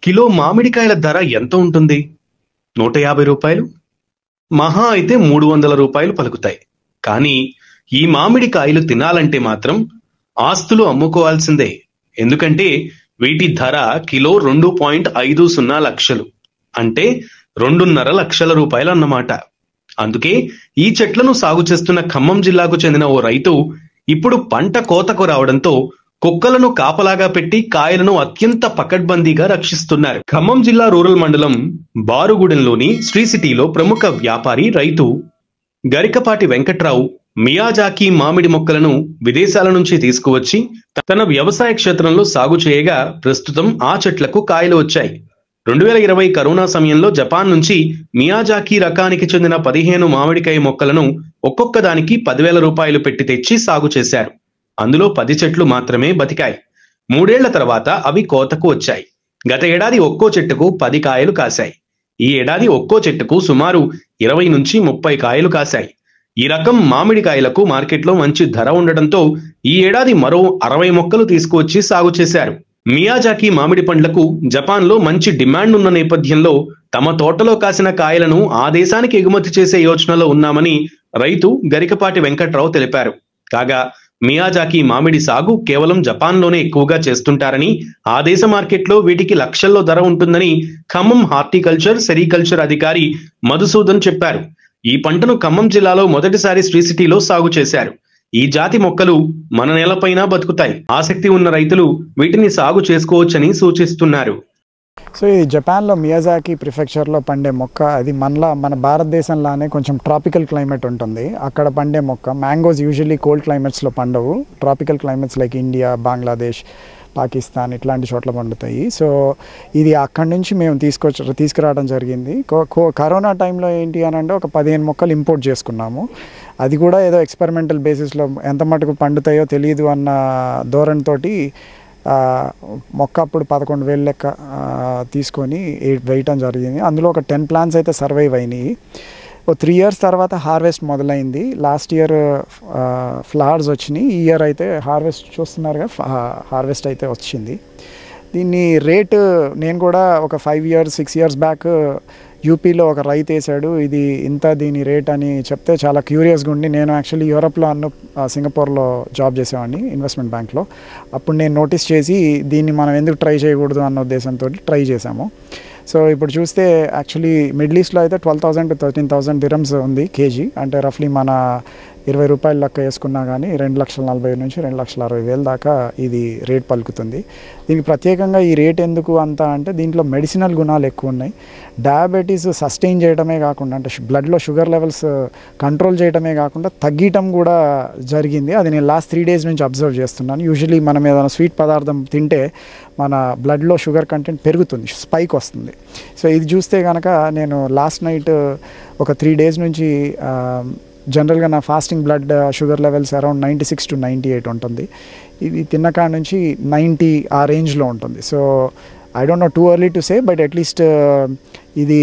Kilo మామిడికాయల ధర ఎంత ఉంటుంది? 150 రూపాయలు, మహా అయితే 300 రూపాయలు పలుకుతాయి. కానీ ఈ మామిడికాయలు తినాలంటే మాత్రం ఆస్తులు అమ్ముకోవాల్సిందే. ఎందుకంటే వీటి ధర కిలో 2.50 లక్షలు, అంటే 2.5 లక్షల రూపాయలు అన్నమాట. అందుకే ఈ చెట్లను సాగు చేస్తున్న ఖమ్మం జిల్లాకు చెందిన ఓ రైతు ఇప్పుడు పంట కోతకు రావడంతో కుక్కలను కాపలాగా పెట్టి కాయలను అత్యంత పకడ్బందీగా రక్షిస్తున్నారు. ఖమ్మం జిల్లా రూరల్ మండలం బారుగూడెంలోని శ్రీ సిటీలో ప్రముఖ వ్యాపారి రైతు గరికపాటి వెంకట్రావు మియాజాకి మామిడి మొక్కలను విదేశాల నుంచి తీసుకువచ్చి తన వ్యవసాయ క్షేత్రంలో సాగు చేయగా ప్రస్తుతం ఆ చెట్లకు కాయలు వచ్చాయి. 2020 కరోనా సమయంలో జపాన్ నుంచి మియాజాకి రకానికి చెందిన 15 మామిడికాయ మొక్కలను ఒక్కొక్క దానికి 10,000 రూపాయలు పెట్టి తెచ్చి సాగు చేశారు. అందులో 10 చెట్లు మాత్రమే బతికాయి. 3 ఏళ్ల తర్వాత అవి కోతకు వచ్చాయి. గత ఏడాది ఒక్కో చెట్టుకు 10 కాయలు కాశాయి. ఈ ఏడాది ఒక్కో చెట్టుకు సుమారు 20 నుంచి 30 కాయలు కాశాయి. ఈ రకం మామిడికాయలకు మార్కెట్లో మంచి ధర ఉండడంతో ఈ ఏడాది మరో 60 మొక్కలు తీసుకువచ్చి సాగు చేశారు. మియాజాకి మామిడి పండ్లకు జపాన్లో మంచి డిమాండ్ ఉన్న నేపథ్యంలో తమ తోటలో కాసిన కాయలను ఆ దేశానికి ఎగుమతి చేసే యోచనలో ఉన్నామని రైతు గరికపాటి వెంకట్రావు తెలిపారు. కాగా మియాజాకి మామిడి సాగు కేవలం జపాన్లోనే ఎక్కువగా చేస్తుంటారని, ఆ దేశ మార్కెట్లో వీటికి లక్షల్లో ధర ఉంటుందని ఖమ్మం హార్టికల్చర్ సెరికల్చర్ అధికారి మధుసూదన్ చెప్పారు. ఈ పంటను ఖమ్మం జిల్లాలో మొదటిసారి శ్రీ సిటీలో సాగు చేశారు. ఈ జాతి మొక్కలు మన నేలపైన బతుకుతాయి. ఆసక్తి ఉన్న రైతులు వీటిని సాగు చేసుకోవచ్చని సూచిస్తున్నారు. సో ఇది జపాన్లో మియాజాకి ప్రిఫెక్చర్లో పండే మొక్క. అది మన భారతదేశంలానే కొంచెం ట్రాపికల్ క్లైమేట్ ఉంటుంది. అక్కడ పండే మొక్క. మ్యాంగోస్ యూజువల్లీ కోల్డ్ క్లైమేట్స్లో పండవు. Tropical climates like India, Bangladesh, Pakistan ఇట్లాంటి చోట్ల పండుతాయి. సో ఇది అక్కడి నుంచి మేము తీసుకురావడం జరిగింది. కరోనా టైంలో ఏంటి అని అంటే ఒక 15 మొక్కలు ఇంపోర్ట్ చేసుకున్నాము. అది కూడా ఏదో ఎక్స్పెరిమెంటల్ బేసిస్లో ఎంత మటుకు పండుతాయో తెలియదు అన్న ధోరణితోటి మొక్క అప్పుడు 11,000 లెక్క తీసుకొని వేయటం జరిగింది. అందులో ఒక 10 ప్లాంట్స్ అయితే సర్వైవ్ అయినాయి. 3 years తర్వాత హార్వెస్ట్ మొదలైంది. లాస్ట్ ఇయర్ ఫ్లవర్స్ వచ్చినాయి. ఈ ఇయర్ అయితే హార్వెస్ట్ చూస్తున్నారుగా, హార్వెస్ట్ అయితే వచ్చింది. దీన్ని రేటు నేను కూడా ఒక 5 years 6 years బ్యాక్ యూపీలో ఒక రైతు వేసాడు. ఇది ఇంత దీని రేట్ అని చెప్తే చాలా క్యూరియస్గా ఉండి, నేను యాక్చువల్లీ యూరప్లో సింగపూర్లో జాబ్ చేసేవాడిని ఇన్వెస్ట్మెంట్ బ్యాంక్లో. అప్పుడు నేను నోటీస్ చేసి దీన్ని మనం ఎందుకు ట్రై చేయకూడదు అన్న ఉద్దేశంతో ట్రై చేసాము. సో ఇప్పుడు చూస్తే యాక్చువల్లీ మిడిల్ ఈస్ట్లో అయితే 12,000 to 13,000 dirhams ఉంది కేజీ. అంటే రఫ్లీ మన 20 రూపాయలు లెక్క వేసుకున్నా కానీ 2,40,000 నుంచి 2,60,000 దాకా ఇది రేట్ పలుకుతుంది. దీనికి ప్రత్యేకంగా ఈ రేట్ ఎందుకు అంత అంటే దీంట్లో మెడిసినల్ గుణాలు ఎక్కువ ఉన్నాయి. డయాబెటీస్ సస్టైన్ చేయడమే కాకుండా, అంటే బ్లడ్లో షుగర్ లెవెల్స్ కంట్రోల్ చేయడమే కాకుండా తగ్గటం కూడా జరిగింది. అది నేను లాస్ట్ 3 days నుంచి అబ్జర్వ్ చేస్తున్నాను. యూజువలీ మనం ఏదైనా స్వీట్ పదార్థం తింటే మన బ్లడ్లో షుగర్ కంటెంట్ పెరుగుతుంది, స్పైక్ వస్తుంది. సో ఇది చూస్తే కనుక నేను లాస్ట్ నైట్ ఒక 3 days నుంచి జనరల్గా నా fasting blood sugar levels around 96 to 98 ఉంటుంది. ఇది తిన్నకాడ నుంచి 90 ఆ రేంజ్లో ఉంటుంది. So I don't know, too early to say, but at least ఇది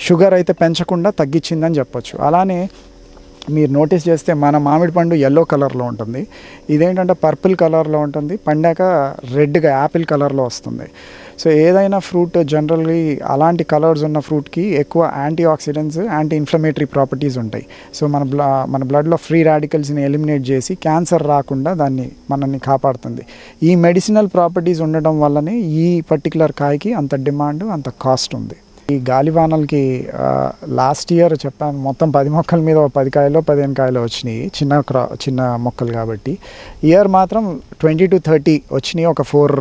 షుగర్ అయితే పెంచకుండా తగ్గించిందని చెప్పొచ్చు. అలానే మీరు నోటీస్ చేస్తే మన మామిడి పండు ఎల్లో కలర్లో ఉంటుంది. ఇదేంటంటే పర్పుల్ కలర్లో ఉంటుంది, పండాక రెడ్గా యాపిల్ కలర్లో వస్తుంది. సో ఏదైనా ఫ్రూట్ జనరల్లీ అలాంటి కలర్స్ ఉన్న ఫ్రూట్కి ఎక్కువ antioxidants, anti inflammatory properties ఉంటాయి. సో మన బ్లడ్లో ఫ్రీ రాడికల్స్ని ఎలిమినేట్ చేసి క్యాన్సర్ రాకుండా మనల్ని కాపాడుతుంది. ఈ మెడిసినల్ ప్రాపర్టీస్ ఉండడం వల్లనే ఈ పర్టికులర్ కాయకి అంత డిమాండ్, అంత కాస్ట్ ఉంది. ఈ గాలివానలకి లాస్ట్ ఇయర్ చెప్పాను మొత్తం 10 మొక్కల మీద 10 కాయలు 15 కాయలు వచ్చినాయి, చిన్న మొక్కలు కాబట్టి. ఇయర్ మాత్రం 20 to 30 వచ్చినాయి ఒక 4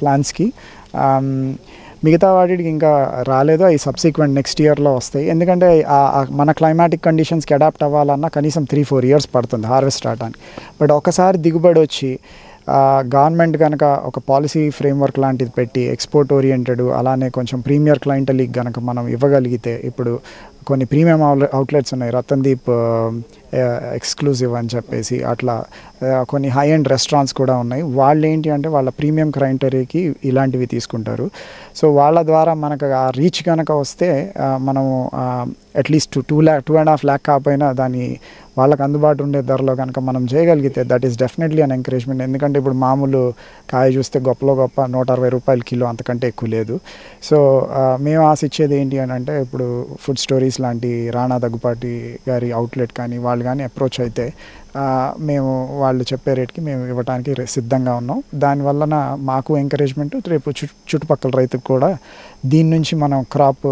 ప్లాంట్స్కి. మిగతా వాటికి ఇంకా రాలేదు. అవి సబ్సిక్వెంట్ నెక్స్ట్ ఇయర్లో వస్తాయి. ఎందుకంటే మన క్లైమాటిక్ కండిషన్స్కి అడాప్ట్ అవ్వాలన్నా కనీసం 3-4 years పడుతుంది హార్వెస్ట్ అవడానికి. బట్ ఒకసారి దిగుబడి వచ్చి గవర్నమెంట్ కనుక ఒక పాలసీ ఫ్రేమ్వర్క్ లాంటిది పెట్టి ఎక్స్పోర్ట్ ఓరియంటెడ్, అలానే కొంచెం ప్రీమియర్ క్లయింటలీకి కనుక మనం ఇవ్వగలిగితే, ఇప్పుడు కొన్ని ప్రీమియం అవుట్లెట్స్ ఉన్నాయి, రతన్దీప్ ఎక్స్క్లూజివ్ అని చెప్పేసి అట్లా కొన్ని హై అండ్ రెస్టారెంట్స్ కూడా ఉన్నాయి. వాళ్ళు ఏంటి అంటే వాళ్ళ ప్రీమియం క్రైటీరియాకి ఇలాంటివి తీసుకుంటారు. సో వాళ్ళ ద్వారా మనకు ఆ రీచ్ కనుక వస్తే మనము అట్లీస్ట్ 2.5 lakh కాకపోయినా దాన్ని వాళ్ళకి అందుబాటు ఉండే ధరలో కనుక మనం చేయగలిగితే that is definitely an encouragement. ఎందుకంటే ఇప్పుడు మామూలు కాయ చూస్తే గొప్పలో గొప్ప 160 రూపాయలు కిలో, అంతకంటే ఎక్కువ లేదు. సో మేము ఆశించేది ఏంటి అని అంటే ఇప్పుడు ఫుడ్ స్టోరీస్ లాంటి రాణా దగ్గుపాటి గారి అవుట్లెట్ కానీ వాళ్ళు కానీ అప్రోచ్ అయితే మేము వాళ్ళు చెప్పే రేట్కి మేము ఇవ్వడానికి సిద్ధంగా ఉన్నాం. దానివలన మాకు ఎంకరేజ్మెంట్, రేపు చుట్టుపక్కల రైతుకు కూడా దీని నుంచి మనం క్రాప్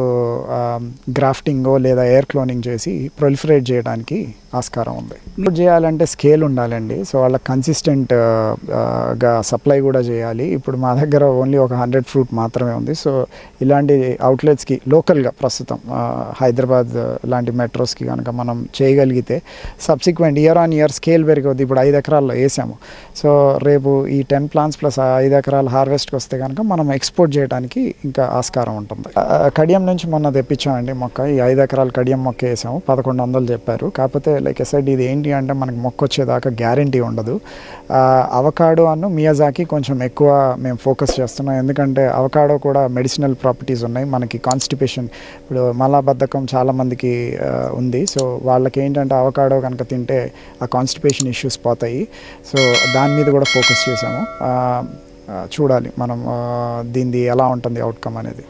గ్రాఫ్టింగో లేదా ఎయిర్ క్లోనింగ్ చేసి ప్రొలిఫరేట్ చేయడానికి ఆస్కారం ఉంది. చేయాలంటే స్కేల్ ఉండాలండి. సో వాళ్ళ కన్సిస్టెంట్గా సప్లై కూడా చేయాలి. ఇప్పుడు మా దగ్గర ఓన్లీ ఒక 100 ఫ్రూట్ మాత్రమే ఉంది. సో ఇలాంటి అవుట్లెట్స్కి లోకల్గా ప్రస్తుతం హైదరాబాద్ లాంటి మెట్రోస్కి కనుక మనం చేయగలిగితే subsequent year on year scale పెరిగొద్ది. ఇప్పుడు 5 ఎకరాల్లో వేసాము. సో రేపు ఈ 10 plants ప్లస్ 5 ఎకరాలు హార్వెస్ట్కి వస్తే కనుక మనం ఎక్స్పోర్ట్ చేయడానికి ఇంకా ఆస్కారం ఉంటుంది. కడియం నుంచి మొన్న తెప్పించామండి మొక్క. ఈ 5 ఎకరాలు కడియం మొక్క వేసాము. 1100 చెప్పారు. కాకపోతే లైక్ ఎసైడ్ ఇది ఏంటి అంటే మనకి మొక్క వచ్చేదాకా గ్యారంటీ ఉండదు. అవకాడో అను మియాజాకి కొంచెం ఎక్కువ మేము ఫోకస్ చేస్తున్నాం. ఎందుకంటే అవకాడో కూడా మెడిసినల్ ప్రాపర్టీస్ ఉన్నాయి. మనకి కాన్స్టిపేషన్, ఇప్పుడు మలబద్ధకం చాలామందికి ఉంది. సో వాళ్ళకి ఏంటంటే అవకాడో కనుక తింటే ఆ కాన్స్టిపేషన్ ఇష్యూస్ పోతాయి. సో దాని మీద కూడా ఫోకస్ చేసాము. చూడాలి మనం దీనిది ఎలా ఉంటుంది అవుట్కమ్ అనేది.